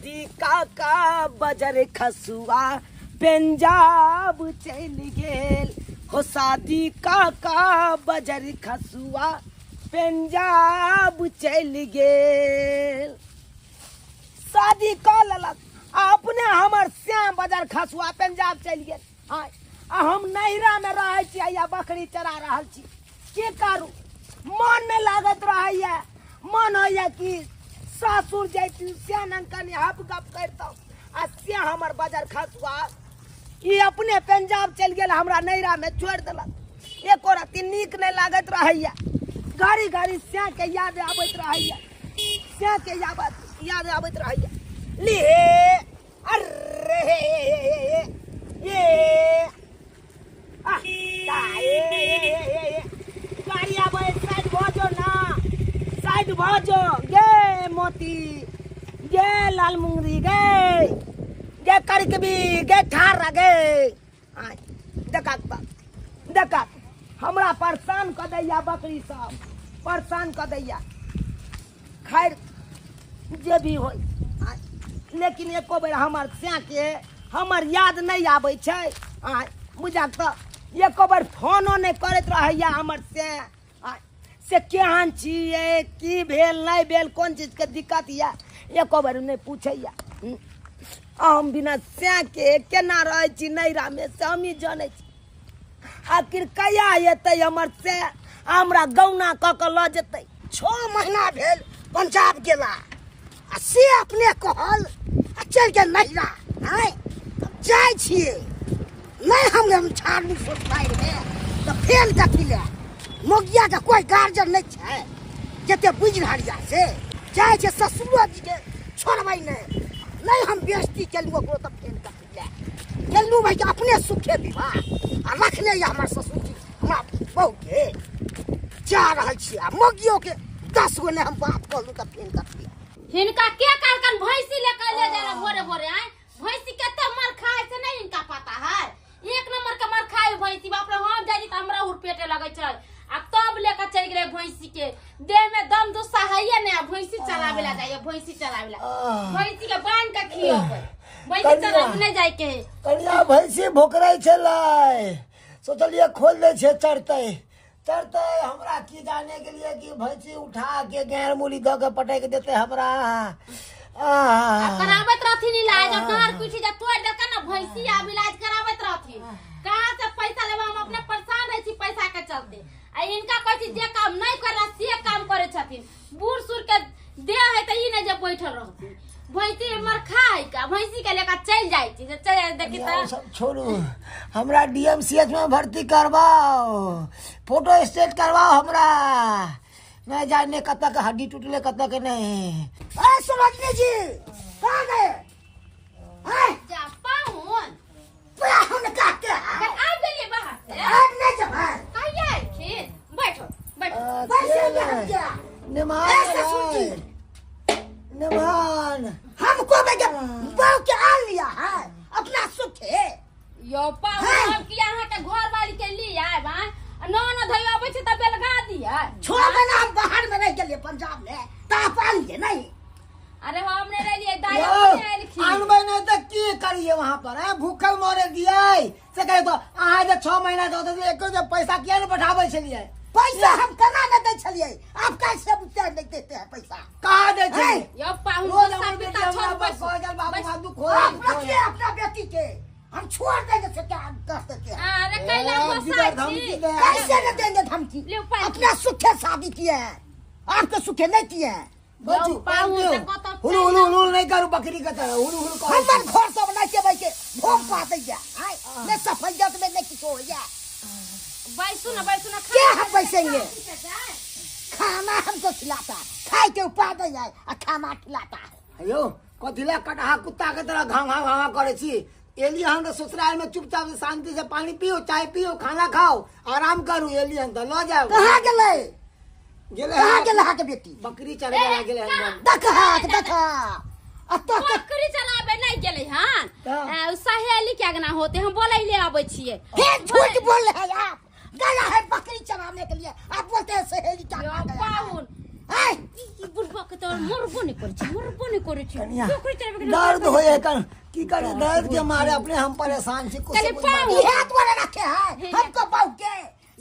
शादी काका बजर खसुआ पंजाब चल गेल हो शादी काका बजर खसुआ पंजाब चल गेल। शादी कर लेलक अपने हमर श्याम बजर खसुआ पंजाब चल गेल। हाँ हम नैहरा में रहे छी या बकरी चरा रहल छी की करू मन नहीं लागत रहे मन होइए कि सासुर जैती श्यान कनी हप गप करता आ श्या हमर बजर खसुआ ये अपने पंजाब चल गेल हमरा नैहरा में छोड़ देलक। एको रत्ती नीक नहीं लागत रहे घड़ी घड़ी श्या के याद आबत रहे श्या के याद आबत रहे ले अरे ये गाड़ी आबे साइड भजो ना साइड भजो गे मोती गे लाल मुंगरी गे करकबी गे ठार गे देखा हमरा परेशान कर दैया बकरी सब परेशान कर दैया खैर जे भी हो लेकिन एको बेर हमर श्या के हमर याद नहीं आबै छै बुझा तो एको बेर फोनो नहीं करत रहैया हमर से केहन छियै की भेल नहीं भेल कोन चीज के दिक्कत या एको बेर नहीं पूछैया। हम बिना श्या के केना रहै छी नैहरा में से हम ही जानै छी। आखिर कहिया एतै हमर श्या हमरा गौना क के ल जेतै। 6 महीना भेल पंजाब गेला आ से अपने कहल आ चल के नैहरा हैं जाय छियै नहीं हम छाड़ू सोचबाई रे तो फेल कथी ले मोगिया के कोई गार्जियन नहीं छै जते बुझ रहलिया से जाय छै ससुरो जी के छोड़बै नहीं हम बेइज्जती केलु ओकरो तो फेल कथी ले गेलु भाई अपने सुखे विवाह आ रखने या हमर ससुर जी हमरा बहु के जा रहल छी आ मोगियो के 10 गो ने हम बात कहलु तो फेल कथी ले हिनका के कालकन भैंसी लेकर ले जाला भोरे भोरे आए भैंसी केते मर खाए से नहीं इनका पता है। एक नंबर के मर खाए भैंसी बाप रे हम जाई त हमरा उर पेटे लगे छै आ तब लेकर चल गेले भैंसी के देह में दम तो सहाये ने भैंसी चलावे ला जाइए भैंसी चलावे ला भैंसी के बांध के खियोबै भैंसी चलावे नहीं जाय के कनिया भैंसी भोकरै छलै सोचलिए खोल दे छै चढ़तै हमरा की जाने के लिए कि भैंसी उठा के गैर मूली द के पटक देते हमरा करावत रहथिन इलाज अब घर कुछ जा तोड़ दे के ना भैंसी अब इलाज करावत रहथिन कहां से पैसा लेबा हम अपने परेशान रही छी पैसा के चलते आ इनका कहै जे काम नहीं करला से काम करे छथिन बूढ़ सुर के देह है त ई नहीं जे बैठल रहथिन भैंसी मर खाए का भैंसी के लेकर चल जाय छी जे चल देखि त सब छोड़ू हमरा डीएमसीएच में भर्ती करवाओ फोटो स्टेट करवाओ हमरा नहीं जाने कत के हड्डी टूटले कत के नहीं। समझने जी कहाँ गए जा पाहुन पाहुन कहते हैं आ गेलिए बाहर से आज नहीं जब है आइए खीर बैठो पैसे ले क्या निमान हमको बहु के आ लिया है अपना सुख है यो पाहुन हम कि यहाँ के घर वाली के लिए आए बा न धइयो आबै छै त बेलगा दिया 6 महीना हम बाहर में रह गेलिए पंजाब में तापा लिए नहीं अरे हमने ले लिए दाई अनबै नहीं त की करिए वहां पर है भूखल मरे दिए से कहे तो आहा जे 6 महीना दो तो एको जे पैसा किया न बढ़ाबै छलिए पैसा हम केना न दै छलिए आप कैसे बुझते नहीं देते हैं पैसा कहां दे छै यो पाहुन रोज सब हमर बेटी पिता हमरा छोड़ पर कह गल बाबू हाथ दुखो आप रखिए अपना बेटी के हम छोड़ देंगे से क्या कर सकते हैं अरे कैला बसा छी कैसे न देंगे धमकी अपना सुखे शादी किए हैं आपके सुखे नहीं किए हैं हुलू हुलू हुलू नहीं करू बकरी का तरह हुलू हुलू करू हमर घर सब नहीं के भाई के भोग पाते जा मैं सफाइयत में नहीं कुछ हो जा बैसु ना क्या हम बैसेंगे खाना हमको खिलाता खाए के ऊपर दे जाए और खाना खिलाता है अयो कथिला कटहा कुत्ता के तरह घाव घाव घाव करे छी एलिए हम ससुराल में चुपचाप से शांति से पानी पियो चाय पियो खाना खाओ आराम करू एलिए हम ल जाओ कहाँ गेले गेले कहाँ के बेटी बकरी चले गेले हम देखा बकरी चलाबे नहीं गेले हां सहेली के गना होते हम बोले ले आबै छिए झूठ बोल रहे हैं आप गया है बकरी चराने के लिए आप बोलते हैं सहेली क्या पाहुन बक तो मरबो नहीं करे छी कन्या, क्यों करे चलबे दर्द होए कर की करे दर्द के मारे अपने हम परेशान छी कुछ चले बुझ पाऊ। मारे। ये हाथ वाले रखे हैं हमको पाऊ के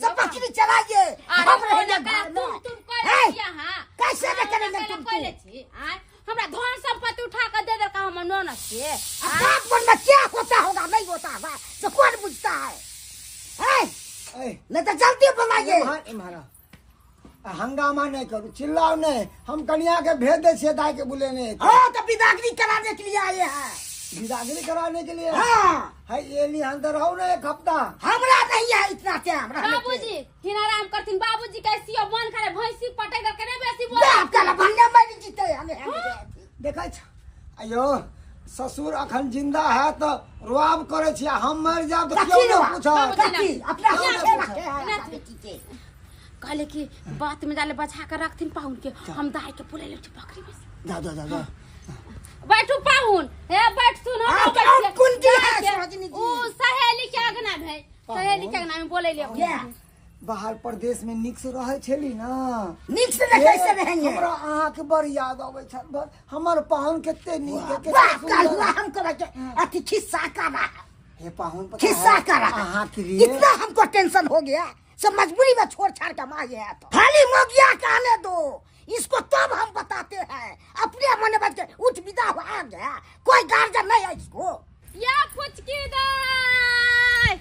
सब बकरी चलाइए अरे हम हो रहने ना घर में। तुम हे, कर दिया हां कैसे न करेंगे तुम कहले छी आय हमरा धन संपत्ति उठा के दे दे का हम नौना से बाप मन में क्या होता होगा नहीं होता होगा तो कौन बुझता है ए, नहीं तो जल्दी बुलाइए इम्हारा हंगामा नहीं करू चिल्लाओ नहीं हम कन्या के भेज दे छे दाई के बुलेने हाँ तो बिदागरी कराने के लिए आए हैं विदागरी कराने के लिए हाँ है ये लिए अंदर आओ ना एक हफ्ता हमरा नहीं है इतना टाइम बाबूजी हिना आराम करथिन बाबूजी कैसी मन करे भैंसी पटे कर के बेसी आपका लभंगे में जीते हमें देखै छ अयो ससुर अखन जिंदा है तो रुआब करे छी हम मर जाब तो क्यों न पूछो अपना हाथ रखे हैं कहले कि बात में डाले बचा कर रखथिन पाहुन के हम दाई के पुले ले बकरी में जा जा बैठू पाहुन हे बैठ सुन हाँ, तो और कौन की है, सरोजिनी जी? ओ सहेली के अगना भई सहेली के अगना में बोले ले क्या बाहर प्रदेश में निक से रहे छली ना नीक से कैसे रहेंगे हमरा अहाँ के बड़ याद आवे छ हमर पाहुन केते नीक है वाह केते कल सुंदर। हुआ हमको लगे अति खिस्सा का रहा हे पाहुन पता खिस्सा है, का रहा अहाँ के लिए इतना हमको टेंशन हो गया सब मजबूरी में छोड़ छाड़ के मार गया तो खाली मोगिया कहने दो इसको तब हम बताते हैं अपने मन बच के उठ विदा हो आ गया कोई गार्जियन नहीं है इसको या फुचकी दाई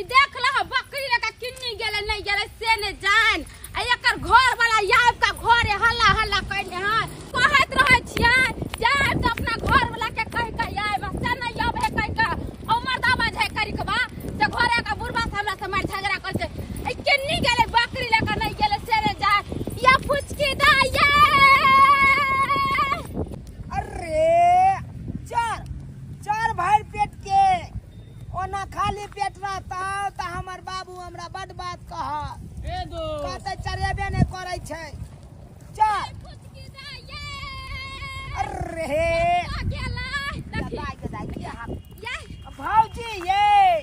ई देख ल बकरी लगा किन्नी गेले नहीं गेले से ने जान आ एकर घर वाला याब का घर है हल्ला हल्ला कइने हां कहत रहे छियै जाय तो अपना घर वाला के कह के आय बस न याब है कह के ओ मर्दाबा जाय करी के बा से घरे का बुढ़बा से हमरा से मार झगड़ा कर छै ए किन्नी गेले बकरी लगा नहीं गेले से ने जाय या फुचकी दाई अरे चार भाई पेट के ओना खाली पेट रहता तो हमर बाबू हमरा बड़ बात कह कहते चरेबे नहीं करे छै चार फुचकी दाई अरे गेला देखी दाई के हाथ ये भौजी ये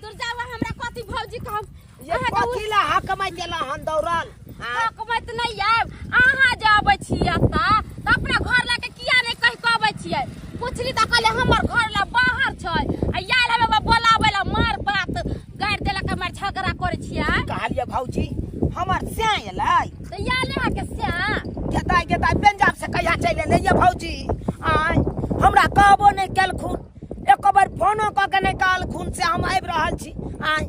दुर्जावा हमरा कथी भौजी कहब ये कथिला हक में देला हन दौड़ल हकमत नहीं आब अहाँ जे आबै छियै एतऽ तऽ अपना घर लए के किया नहीं कहि के आबै छियै पुछली तऽ कहले हमर घर ला बाहर छै आ याल हमे बोलाबै ला मार बात गाड़ि देलक हमर झगड़ा करे छियै कहलिए भौजी हमर से एलै तऽ याले है के से गेता पंजाब से कहिया चलि एलै ये भौजी आय हमरा कहबो नहीं केलखुन एको बार फोनो क के नहीं कहलखुन से हम आबि रहल छी आय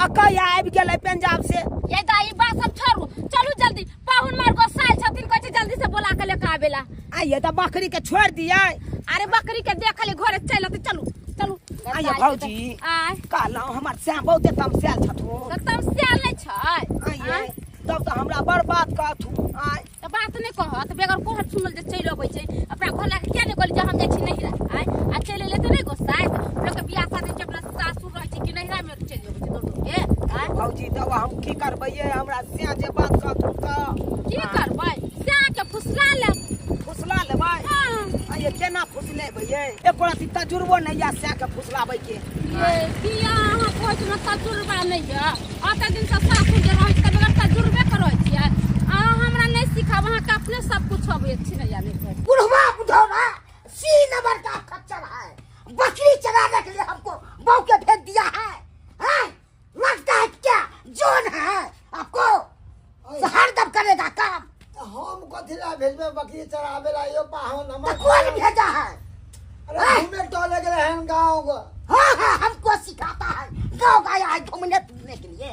आ कहिया आबि गेलै पंजाब से ये दाई बात सब छोड़ू चलू जल्दी पाहुन मार गोसाई छथिन कहै छै जल्दी से बोला के लेके आबेला आइए तो बकरी के छोड़ दिए अरे बकरी के देखले घरे चल त चलू चलू आइए भौजी आय कहलौं हमर से बहुते तमसेल छथु तम सियाल नहीं छै आइए तब तो हमरा बड़ बात कहथु आय तो बात नहीं कहत बेगर कोहर सुनल जे चल अबै छै अपना घर लाके किया नहीं कहली जे हम जाइ छी नहिरा आय आ चले ले तो नहीं गोसाई लोग के बियाह शादी छै अपना सासुर रहै छै कि नहिरा में चल अबै छै दोनों के आय भौजी तब हम की करबै ये हमरा से जे बात कहथु तऽ की करबै से के फुसला ले फुसला लेबै हां आइए केना फुसलेबै ये एको रति तजुर्बो नहीं या से के फुसलाबै के ये किया अहाँ कहै छी तजुर्बा नहीं है अत दिन से सासुर जे रहै छै बेगर तजुर्बे करै छियै अहाँ हमरा नहीं सिखाब अहाँ के अपने सब कुछ अबै छै नहीं जाने बुढ़वा बुढ़ौरा सी नंबर का खच्चर है बकरी चराने के लिए हमको बहू के भेज दिया है हैं? लगता है क्या जोन है आपको हरदम करेगा काम हम कथिला भेजबे बकरी चराबे ला यो पाहुन तो हमर कौन भेजा है अरे घूमे टहले गेले हन गांव गो हाँ हमको सिखाता है गाँव गया है घूमने फिरने के लिए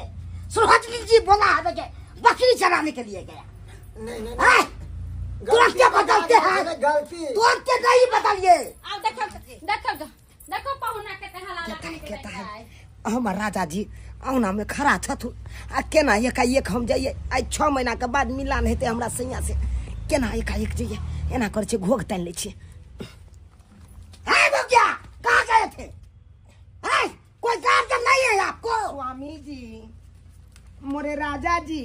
सुहाजनी जी बोला है कि बकरी चराने के लिए गया नहीं हैं? तुरंत क्या बदलते हैं गलती तुरंत नहीं बदलिए अब देखो पाहुना के कहता है हमर राजा जी औना में खड़ा छथु आ केना एकाएक हम जाइए आई 6 महीना के बाद मिलान हेते हमरा सैया से केना एकाएक जाइए एना कर छै घोग तान ले छी है वो क्या कहाँ गए थे हैं? कोई गार्जियन नहीं है आपको स्वामी जी मोरे राजा जी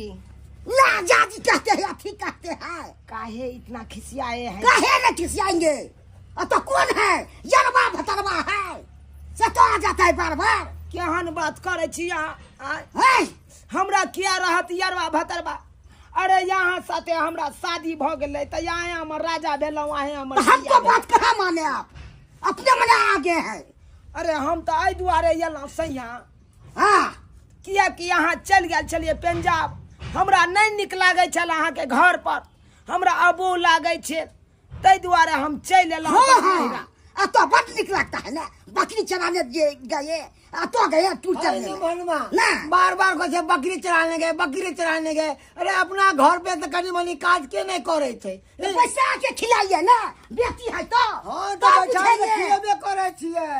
राजा जी कहते हैं अथी कहते हैं काहे इतना खिसियाए हैं कहे न खिसियाएंगे तो कौन है यरवा भतरवा है से तो आ जाता है बार बार केहन बात करे छी अहाँ आय? हैं? हमरा किया रहत यरवा भतरवा अरे यहाँ साथे हमरा शादी भ गेलै त यहाँ हमर राजा भेलौं आहे हमर हमको सिया बात कहाँ माने आप अपने मने आगे हैं। अरे हम त एहि दुआरे एलौं सैया हाँ किया कि यहाँ चल गेल छलिए पंजाब हमरा नहीं निक लागे छल अहाँ के घर पर हमरा अबो लागे छे तै दुआरे हम चल एलौं हाँ नहिरा। हाँ तो बड़ निक लगता है ना बकरी चराने गए तो गए तू चलने अरे में। मनवा ना बार बार कहे बकरी चराने गए बकरी चराने गए। अरे अपना घर पे तो कनी मनी काज के नहीं करे थे। तो पैसा के खिलाइए ना बेटी है तो हाँ तो तो बच्चा पूछेंगे। खिलेबे करे छिए।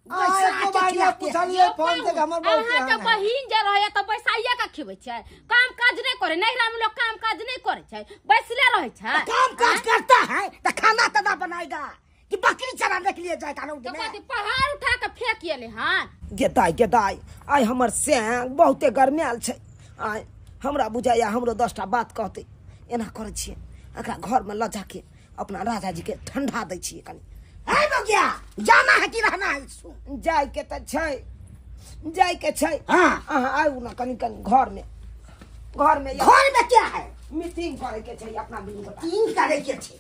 पैसा एको के बार खिलाते हैं। पूछलिए फोन से हमर बहुत अहाँ के बहिन जे रहे त बैसाइया का खिबै छै काम काज नहीं करे नहिरा में लोग काम काज नहीं करे छै बैसले रहे छै काम काज करता है तो खाना तो ना बनाएगा कि बकरी चराने के लिए जाएगा ना तो उधर कहती पहाड़ उठा के फेंक एले हन गेदाई आइ हमर सेंग बहुते गरमायल छै आइ हमरा बुझाइया हमरो 10टा बात कहते एना करे छिए एकरा घर में लजा के अपना राजा जी के ठंडा दै छिए कनी है हो गया जाना है कि रहना है इसको। जाय के त छै जाय के छै हाँ अहाँ आउ ना कनी कनी घर में घर में क्या है मीटिंग करे के छै अपना दुनू गोटा तीन करे के थे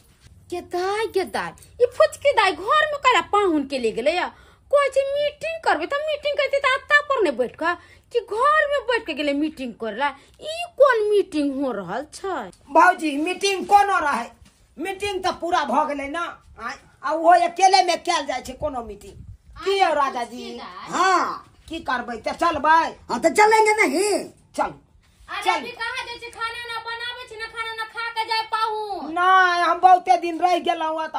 गेदाई ई फुचकी दाई घर में कला पाहुन के ले गेले या कोई छै मीटिंग करबे त मीटिंग करते त अत्ता पर ने बैठ के कि घर में बैठ के गेले मीटिंग करला ई कोन मीटिंग हो रहल छै भौजी मीटिंग कोनो रहे मीटिंग त पूरा भ गेलै ना आ वो अकेले में कैल जाय छै कोनो मीटिंग की यौ राजा जी हाँ की करबै त चलबै हाँ तो चलेंगे नहीं चल अरे अभी कहाँ जाय छै खाना ना बनावे छै ना खाना ना खा के जाय पाहुन नहीं हम बहुते दिन रह गेलौं त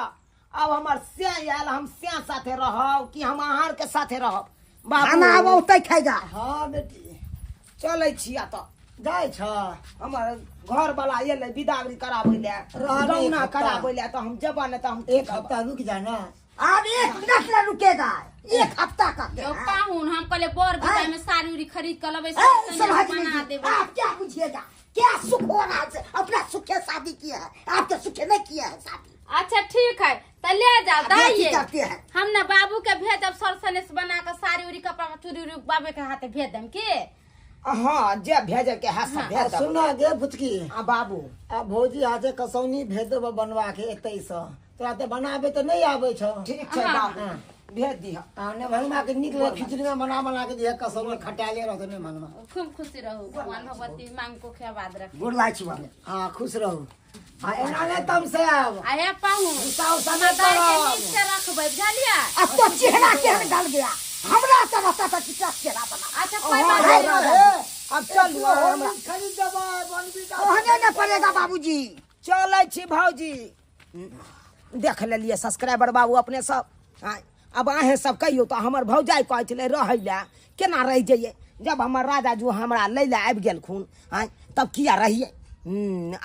अब हमर से आयल हम से साथे रहब कि हम आहार के साथे रहब खाना अब बाबू उतै खाएगा। हाँ बेटी चलै छिया त जाय छ हमर घर वाला एले विदागरी कराबै ले रहने गौना एक हफ्ता। कराबै ले त हम जबा न त हम एक हफ्ता रुक जाना। अब 1 मिनट ना रुकेगा 1 हफ्ता का यो पाहुन हम कहले बर विदाई में साड़ी उड़ी खरीद के लबे समझ बना लीजिए देबे आप क्या बुझिएगा क्या सुख हो रहा है अपना सुख के शादी किया है आपके सुख नहीं किया है शादी अच्छा ठीक है त ले जाओ दाइए करते हैं हम ना बाबू के भेजब सरसनेस बना के साड़ी उड़ी कपड़ा चूड़ी उड़ी बाबे के हाथे भेज देम के हाँ जे भेजे के है सब भेज दब सुना गे फुचकी आ बाबू आ भौजी हाथे कसौनी भेज देब बनवा के एतै से तोरा तो बनाबे तो नहीं आबे छ। ठीक छै बाबू भेज दिह ने भनमा के निक लगे खिचड़ी में बना के दिया कसौनी खटाले रहते नहीं भनमा। खूब खुशी रहू भगवान भगवती मांग को खेबाद रख गुड लाइट वाले हाँ खुश रहू। हाँ एना ने तम से आब आया पाहुन साउ समय दाई के करब। नीक से रखबै बुझलिया अब तो चेहरा के डल गया हमरा तो रहता था कि क्या चेहरा बना अच्छा कोई हाँ, बात हाँ, नहीं हाँ। अब चलू होली हमरा खरीद देबै बनबी का कहने न पड़ेगा बाबूजी। चलै छी भौजी देख लेलिए सब्सक्राइबर बाबू अपने सब हाँ, अब अहें सब कहियो तो हमर भौजाई कहै छलै रहै ले केना रह जइए जब हमर राजा जो हमरा लै ले आबि गेलखुन हाँ तब किया रहिए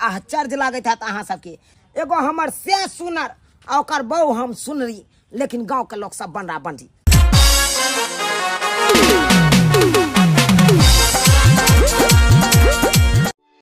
आह चर्ज लागैत हैत अहाँ सबके एगो हमर से सुनर आ ओकर बहू हम सुनरी लेकिन गाँव के लोग सब बनरा बनरी